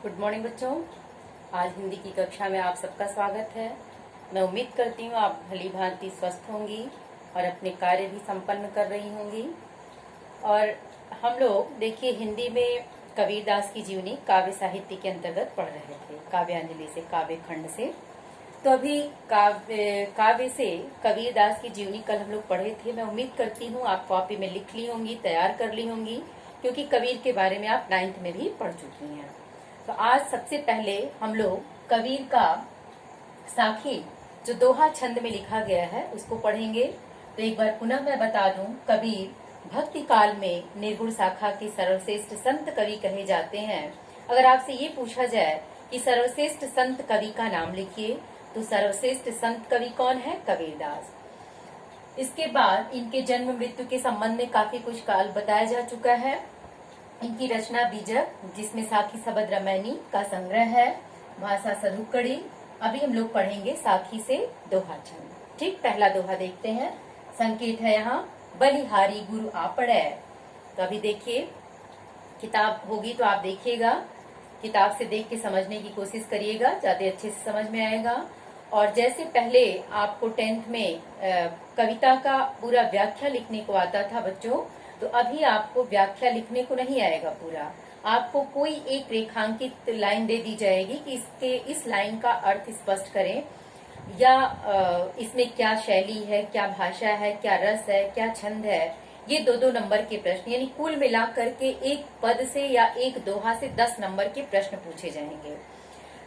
Good morning बच्चों। आज हिंदी की कक्षा में आप सबका स्वागत है। मैं उम्मीद करती हूँ आप भली भांति स्वस्थ होंगी और अपने कार्य भी संपन्न कर रही होंगी। और हम लोग देखिए हिंदी में कबीरदास की जीवनी काव्य साहित्य के अंतर्गत पढ़ रहे थे, काव्यांजलि से, काव्य खंड से। तो अभी काव्य से कबीरदास की जीवनी कल हम लोग पढ़े थे। मैं उम्मीद करती हूँ आप कॉपी में लिख ली होंगी, तैयार कर ली होंगी, क्योंकि कबीर के बारे में आप 9th में भी पढ़ चुकी हैं। तो आज सबसे पहले हम लोग कबीर का साखी जो दोहा छंद में लिखा गया है उसको पढ़ेंगे। तो एक बार पुनः मैं बता दूं, कबीर भक्ति काल में निर्गुण शाखा के सर्वश्रेष्ठ संत कवि कहे जाते हैं। अगर आपसे ये पूछा जाए कि सर्वश्रेष्ठ संत कवि का नाम लिखिए, तो सर्वश्रेष्ठ संत कवि कौन है? कबीरदास। इसके बाद इनके जन्म मृत्यु के संबंध में काफी कुछ काल बताया जा चुका है। इनकी रचना बीजक, जिसमें साखी सबद रामायणी का संग्रह है, भाषा सधुकड़ी। अभी हम लोग पढ़ेंगे साखी से दोहा छंद। ठीक, पहला दोहा देखते हैं। संकेत है यहाँ, बलिहारी गुरु आपड़े। तो अभी देखिए, किताब होगी तो आप देखिएगा, किताब से देख के समझने की कोशिश करिएगा, ज्यादा अच्छे से समझ में आएगा। और जैसे पहले आपको 10th में कविता का पूरा व्याख्या लिखने को आता था बच्चों, तो अभी आपको व्याख्या लिखने को नहीं आएगा पूरा। आपको कोई एक रेखांकित लाइन दे दी जाएगी कि इस लाइन का अर्थ स्पष्ट करें, या इसमें क्या शैली है, क्या भाषा है, क्या रस है, क्या छंद है। ये 2-2 नंबर के प्रश्न, यानी कुल मिला करके एक पद से या एक दोहा से 10 नंबर के प्रश्न पूछे जाएंगे।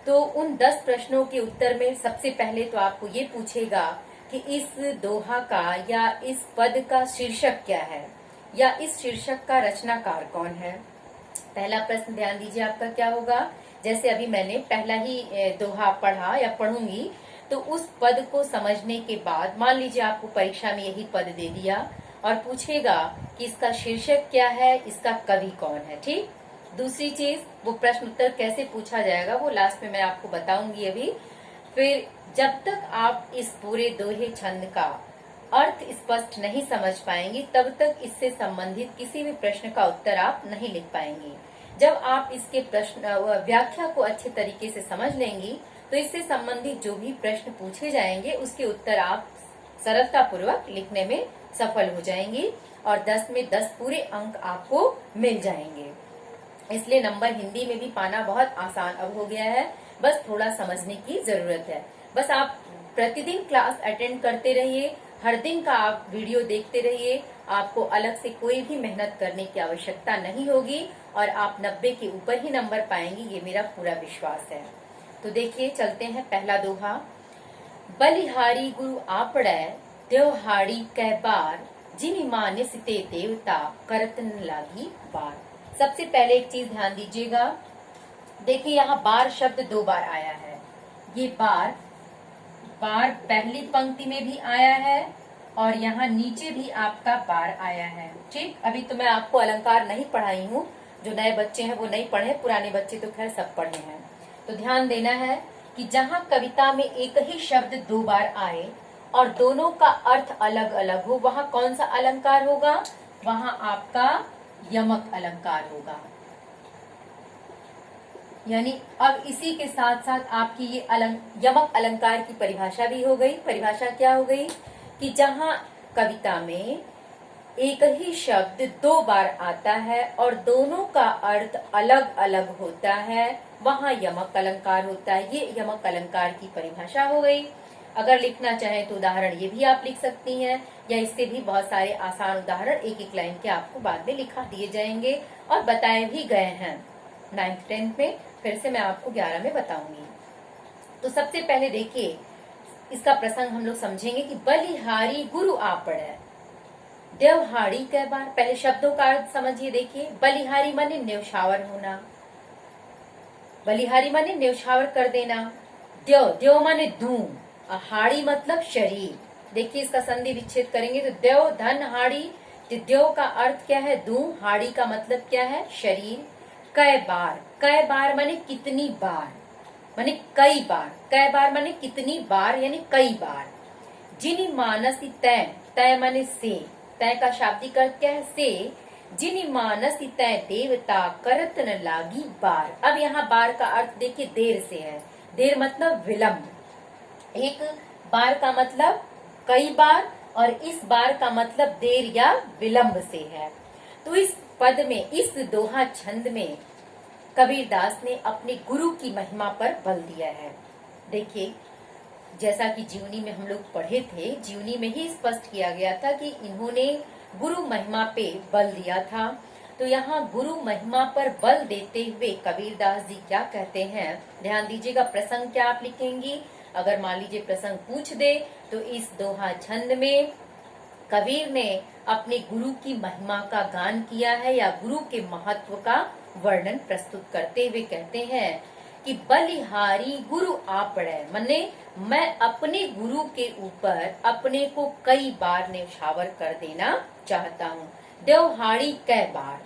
तो उन 10 प्रश्नों के उत्तर में सबसे पहले तो आपको ये पूछेगा कि इस दोहा का या इस पद का शीर्षक क्या है, या इस शीर्षक का रचनाकार कौन है। पहला प्रश्न ध्यान दीजिए आपका क्या होगा। जैसे अभी मैंने पहला ही दोहा पढ़ा या पढ़ूंगी, तो उस पद को समझने के बाद मान लीजिए आपको परीक्षा में यही पद दे दिया और पूछेगा कि इसका शीर्षक क्या है, इसका कवि कौन है। ठीक, दूसरी चीज, वो प्रश्न उत्तर कैसे पूछा जाएगा वो लास्ट में मैं आपको बताऊंगी अभी। फिर जब तक आप इस पूरे दोहे छंद का अर्थ स्पष्ट नहीं समझ पाएंगी, तब तक इससे संबंधित किसी भी प्रश्न का उत्तर आप नहीं लिख पाएंगी। जब आप इसके प्रश्न व्याख्या को अच्छे तरीके से समझ लेंगी, तो इससे संबंधित जो भी प्रश्न पूछे जाएंगे उसके उत्तर आप सरलता पूर्वक लिखने में सफल हो जाएंगी और 10 में 10 पूरे अंक आपको मिल जाएंगे। इसलिए नंबर हिंदी में भी पाना बहुत आसान अब हो गया है, बस थोड़ा समझने की जरूरत है। बस आप प्रतिदिन क्लास अटेंड करते रहिए, हर दिन का आप वीडियो देखते रहिए, आपको अलग से कोई भी मेहनत करने की आवश्यकता नहीं होगी और आप 90 के ऊपर ही नंबर पाएंगी, ये मेरा पूरा विश्वास है। तो देखिए, चलते हैं पहला दोहा। बलिहारी गुरु आपड़े, त्योहारी कै बार, जिनि मान्य सिते देवता, करत न लागी बार। सबसे पहले एक चीज ध्यान दीजिएगा, देखिए यहाँ बार शब्द 2 बार आया है। ये बार पहली पंक्ति में भी आया है और यहाँ नीचे भी आपका बार आया है। ठीक, अभी तो मैं आपको अलंकार नहीं पढ़ाई हूँ, जो नए बच्चे हैं वो नहीं पढ़े, पुराने बच्चे तो खैर सब पढ़े हैं। तो ध्यान देना है कि जहाँ कविता में एक ही शब्द 2 बार आए और दोनों का अर्थ अलग अलग हो, वहाँ कौन सा अलंकार होगा? वहाँ आपका यमक अलंकार होगा। यानी अब इसी के साथ साथ आपकी ये यमक अलंकार की परिभाषा भी हो गई। परिभाषा क्या हो गई कि जहाँ कविता में एक ही शब्द 2 बार आता है और दोनों का अर्थ अलग अलग होता है, वहाँ यमक अलंकार होता है। ये यमक अलंकार की परिभाषा हो गई। अगर लिखना चाहें तो उदाहरण ये भी आप लिख सकती हैं, या इससे भी बहुत सारे आसान उदाहरण एक एक लाइन के आपको बाद में लिखा दिए जाएंगे और बताए भी गए हैं 9th 10th में। फिर से मैं आपको 11 में बताऊंगी। तो सबसे पहले देखिए, इसका प्रसंग हम लोग समझेंगे कि बलिहारी गुरु आपड़े, देवहाड़ी कै बार। पहले शब्दों का अर्थ समझिए। देखिए, बलिहारी माने न्यौछावर होना, बलिहारी माने न्यौछावर कर देना। देव माने धूम, हाड़ी मतलब शरीर। देखिए, इसका संधि विच्छेद करेंगे तो देव धन हाड़ी। देव का अर्थ क्या है? धूम। हाड़ी का मतलब क्या है? शरीर। कै बार, कै बार माने कितनी बार, माने कई बार। कै बार माने कितनी बार, यानी कई बार। जिनि मानसी तय, तय माने से, तय का शाब्दिक अर्थ क्या है? से। जिन मानस तय देवता करत न लागी बार। अब यहाँ बार का अर्थ देखिए देर से है। देर मतलब विलंब। एक बार का मतलब कई बार और इस बार का मतलब देर या विलंब से है। तो इस पद में, इस दोहा छंद में कबीरदास ने अपने गुरु की महिमा पर बल दिया है। देखिए, जैसा कि जीवनी में हम लोग पढ़े थे, जीवनी में ही स्पष्ट किया गया था कि इन्होंने गुरु महिमा पे बल दिया था। तो यहाँ गुरु महिमा पर बल देते हुए कबीरदास जी क्या कहते हैं, ध्यान दीजिएगा। प्रसंग क्या आप लिखेंगी, अगर मान लीजिए प्रसंग पूछ दे तो इस दोहा छंद में कबीर ने अपने गुरु की महिमा का गान किया है या गुरु के महत्व का वर्णन प्रस्तुत करते हुए कहते हैं कि बलिहारी गुरु आपड़े, मने मैं अपने गुरु के ऊपर अपने को कई बार न्यौछावर कर देना चाहता हूँ। देवहाड़ी कै बार,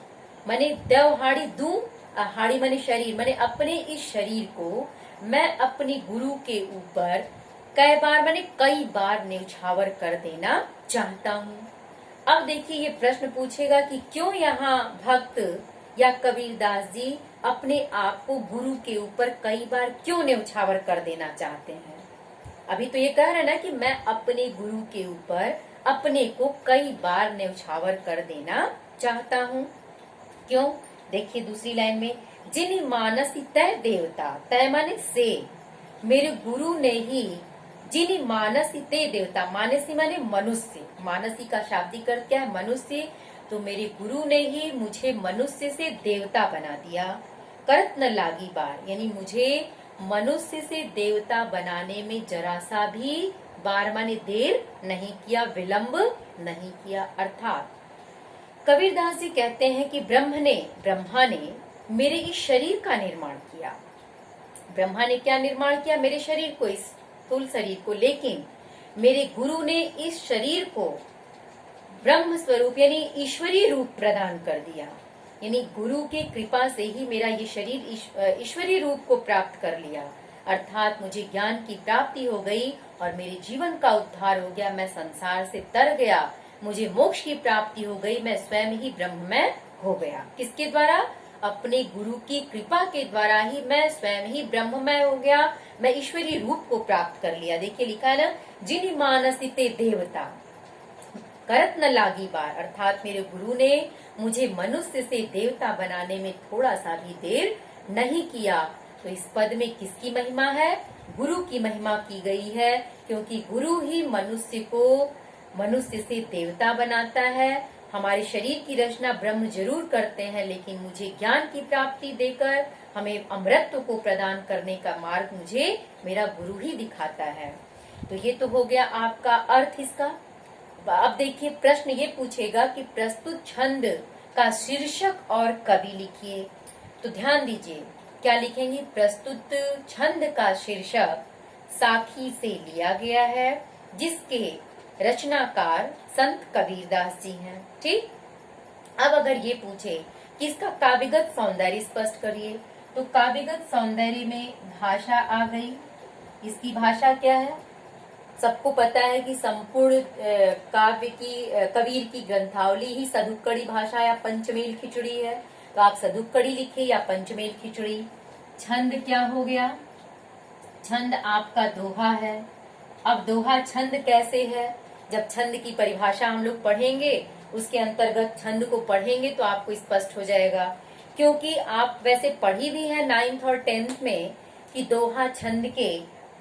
मने देवहाड़ी दूं, हाड़ी मने शरीर, मने अपने इस शरीर को मैं अपने गुरु के ऊपर कई बार मने कई बार न्यौछावर कर देना चाहता हूँ। अब देखिए ये प्रश्न पूछेगा कि क्यों यहाँ भक्त या कबीरदास जी अपने आप को गुरु के ऊपर कई बार क्यों न्यौछावर कर देना चाहते हैं। अभी तो ये कह रहे ना कि मैं अपने गुरु के ऊपर अपने को कई बार न्यौछावर कर देना चाहता हूँ। क्यों, देखिए दूसरी लाइन में, जिन मानस तय देवता, तय माने से, मेरे गुरु ने ही, जिन मानस ते देवता, मानसी माने मनुष्य, मानसी का शाब्दिक अर्थ क्या है, मनुष्य। तो मेरे गुरु ने ही मुझे मनुष्य से देवता बना दिया। करत न लागी बार, यानी मुझे मनुष्य से देवता बनाने में जरा सा भी बार माने देर नहीं किया, विलंब नहीं किया। अर्थात कबीरदास जी कहते हैं कि ब्रह्मा ने मेरे इस शरीर का निर्माण किया। ब्रह्मा ने क्या निर्माण किया, मेरे शरीर को, इस स्थूल शरीर को, लेकिन मेरे गुरु ने इस शरीर को ब्रह्म स्वरूप यानी ईश्वरीय रूप प्रदान कर दिया। यानी गुरु की कृपा से ही मेरा ये शरीर ईश्वरीय रूप को प्राप्त कर लिया। अर्थात मुझे ज्ञान की प्राप्ति हो गई और मेरे जीवन का उद्धार हो गया। मैं संसार से तर गया, मुझे मोक्ष की प्राप्ति हो गई, मैं स्वयं ही ब्रह्ममय हो गया। किसके द्वारा, अपने गुरु की कृपा के द्वारा ही मैं स्वयं ही ब्रह्ममय हो गया, मैं ईश्वरीय रूप को प्राप्त कर लिया। देखिए लिखा है ना, जिन मानसिते देवता करत न लागी बार, अर्थात मेरे गुरु ने मुझे मनुष्य से देवता बनाने में थोड़ा सा भी देर नहीं किया। तो इस पद में किसकी महिमा है, गुरु की महिमा की गई है, क्योंकि गुरु ही मनुष्य को मनुष्य से देवता बनाता है। हमारे शरीर की रचना ब्रह्म जरूर करते हैं, लेकिन मुझे ज्ञान की प्राप्ति देकर हमें अमृतत्व को प्रदान करने का मार्ग मुझे मेरा गुरु ही दिखाता है। तो ये तो हो गया आपका अर्थ इसका। अब देखिए प्रश्न ये पूछेगा कि प्रस्तुत छंद का शीर्षक और कवि लिखिए। तो ध्यान दीजिए क्या लिखेंगे, प्रस्तुत छंद का शीर्षक साखी से लिया गया है, जिसके रचनाकार संत कबीरदास जी हैं। ठीक, अब अगर ये पूछे कि इसका काव्यगत सौंदर्य स्पष्ट करिए, तो काव्यगत सौंदर्य में भाषा आ गई। इसकी भाषा क्या है, सबको पता है कि संपूर्ण काव्य की कबीर की ग्रंथावली ही सदुक्कड़ी भाषा या पंचमेल खिचड़ी है। तो आप सदुक्कड़ी लिखे या पंचमेल खिचड़ी। छंद क्या हो गया, छंद आपका दोहा है। अब दोहा छंद कैसे है, जब छंद की परिभाषा हम लोग पढ़ेंगे, उसके अंतर्गत छंद को पढ़ेंगे तो आपको स्पष्ट हो जाएगा। क्योंकि आप वैसे पढ़ी भी है 9th और 10th में कि दोहा छंद के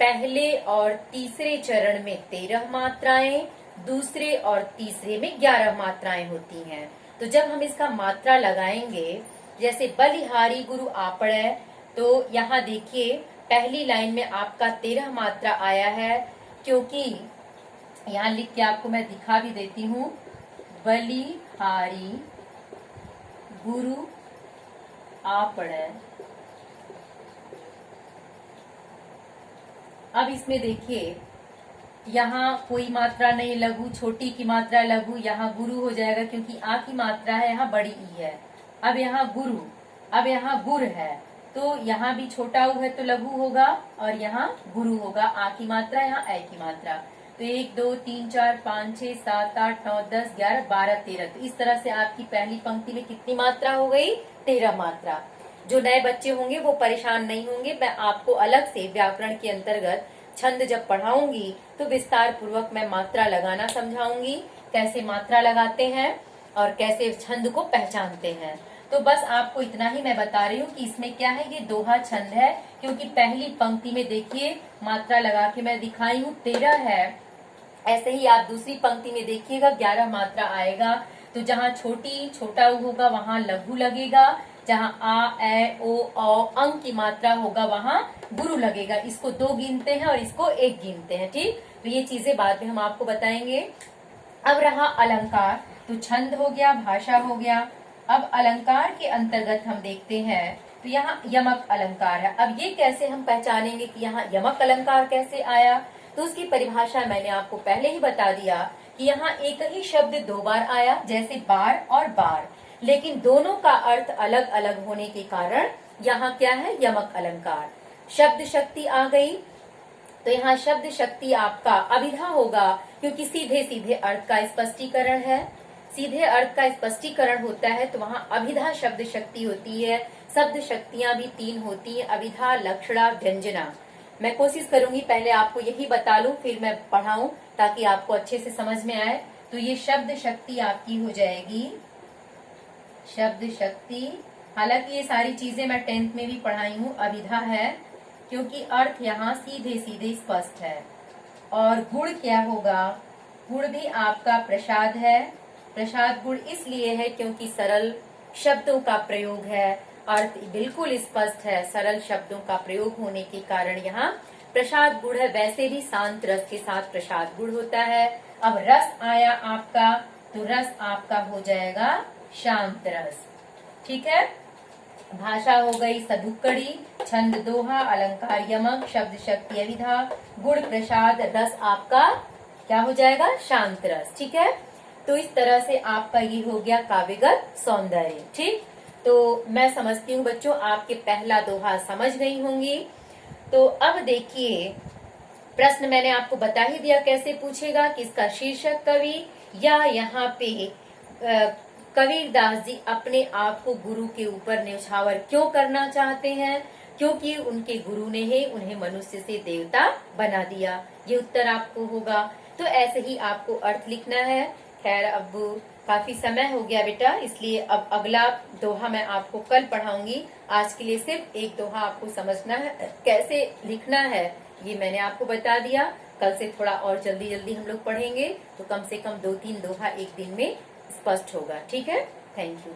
पहले और तीसरे चरण में 13 मात्राएं, दूसरे और तीसरे में 11 मात्राएं होती हैं। तो जब हम इसका मात्रा लगाएंगे, जैसे बलिहारी गुरु आपड़े, तो यहाँ देखिए पहली लाइन में आपका 13 मात्रा आया है, क्योंकि यहाँ लिख के आपको मैं दिखा भी देती हूँ, बलिहारी गुरु आपड़े। अब इसमें देखिए यहाँ कोई मात्रा नहीं, लघु, छोटी की मात्रा लघु, यहाँ गुरु हो जाएगा क्योंकि आ की मात्रा है, यहाँ बड़ी ई है। अब यहाँ गुरु, अब यहाँ गुर है, तो यहाँ भी छोटा उ है तो लघु होगा और यहाँ गुरु होगा, आ की मात्रा, यहाँ ए की मात्रा। तो 1 2 3 4 5 6 7 8 9 10 11 12 13। तो इस तरह से आपकी पहली पंक्ति में कितनी मात्रा हो गई? 13 मात्रा। जो नए बच्चे होंगे वो परेशान नहीं होंगे, मैं आपको अलग से व्याकरण के अंतर्गत छंद जब पढ़ाऊंगी तो विस्तार पूर्वक मैं मात्रा लगाना समझाऊंगी, कैसे मात्रा लगाते हैं और कैसे छंद को पहचानते हैं। तो बस आपको इतना ही मैं बता रही हूँ कि इसमें क्या है, ये दोहा छंद है, क्योंकि पहली पंक्ति में देखिए मात्रा लगा के मैं दिखाई हूँ 13 है। ऐसे ही आप दूसरी पंक्ति में देखिएगा 11 मात्रा आएगा। तो जहाँ छोटा उ होगा वहाँ लघु लगेगा, जहाँ आ ए ओ औ अंग की मात्रा होगा वहाँ गुरु लगेगा। इसको 2 गिनते हैं और इसको 1 गिनते हैं। ठीक, तो ये चीजें बाद में हम आपको बताएंगे। अब रहा अलंकार, तो छंद हो गया, भाषा हो गया। अब अलंकार के अंतर्गत हम देखते हैं तो यहाँ यमक अलंकार है। अब ये कैसे हम पहचानेंगे कि यहाँ यमक अलंकार कैसे आया? तो उसकी परिभाषा मैंने आपको पहले ही बता दिया कि यहाँ एक ही शब्द 2 बार आया, जैसे बार और बार, लेकिन दोनों का अर्थ अलग अलग होने के कारण यहाँ क्या है? यमक अलंकार। शब्द शक्ति आ गई, तो यहाँ शब्द शक्ति आपका अभिधा होगा, क्योंकि सीधे सीधे अर्थ का स्पष्टीकरण है। सीधे अर्थ का स्पष्टीकरण होता है तो वहाँ अभिधा शब्द शक्ति होती है। शब्द शक्तियां भी 3 होती है, अभिधा, लक्षणा, व्यंजना। मैं कोशिश करूंगी पहले आपको यही बता लूं फिर मैं पढ़ाऊं, ताकि आपको अच्छे से समझ में आए। तो ये शब्द शक्ति आपकी हो जाएगी शब्द शक्ति। हालांकि ये सारी चीजें मैं 10th में भी पढ़ाई हूँ, अभिधा है, क्योंकि अर्थ यहाँ सीधे सीधे स्पष्ट है। और गुण क्या होगा? गुण भी आपका प्रसाद है। प्रसाद गुण इसलिए है क्योंकि सरल शब्दों का प्रयोग है, अर्थ बिल्कुल स्पष्ट है, सरल शब्दों का प्रयोग होने के कारण यहाँ प्रसाद गुण है। वैसे भी शांत रस के साथ प्रसाद गुण होता है। अब रस आया आपका, तो रस आपका हो जाएगा शांत रस। ठीक है, भाषा हो गई सदुक्कड़ी, छंद दोहा, अलंकार यमक, शब्द शक्ति अभिधा, गुण प्रसाद, रस आपका क्या हो जाएगा? शांत रस। ठीक है, तो इस तरह से आपका ये हो गया काव्यगत सौंदर्य। ठीक, तो मैं समझती हूँ बच्चों आपके पहला दोहा समझ गई होंगी। तो अब देखिए, प्रश्न मैंने आपको बता ही दिया कैसे पूछेगा कि इसका शीर्षक कवि, या यहाँ पे कबीरदास जी अपने आप को गुरु के ऊपर न्यौछावर क्यों करना चाहते हैं? क्योंकि उनके गुरु ने ही उन्हें मनुष्य से देवता बना दिया। ये उत्तर आपको होगा। तो ऐसे ही आपको अर्थ लिखना है। खैर, अब काफी समय हो गया बेटा, इसलिए अब अगला दोहा मैं आपको कल पढ़ाऊंगी। आज के लिए सिर्फ एक दोहा आपको समझना है, कैसे लिखना है ये मैंने आपको बता दिया। कल से थोड़ा और जल्दी जल्दी हम लोग पढ़ेंगे, तो कम से कम 2-3 दोहा एक दिन में स्पष्ट होगा। ठीक है, थैंक यू।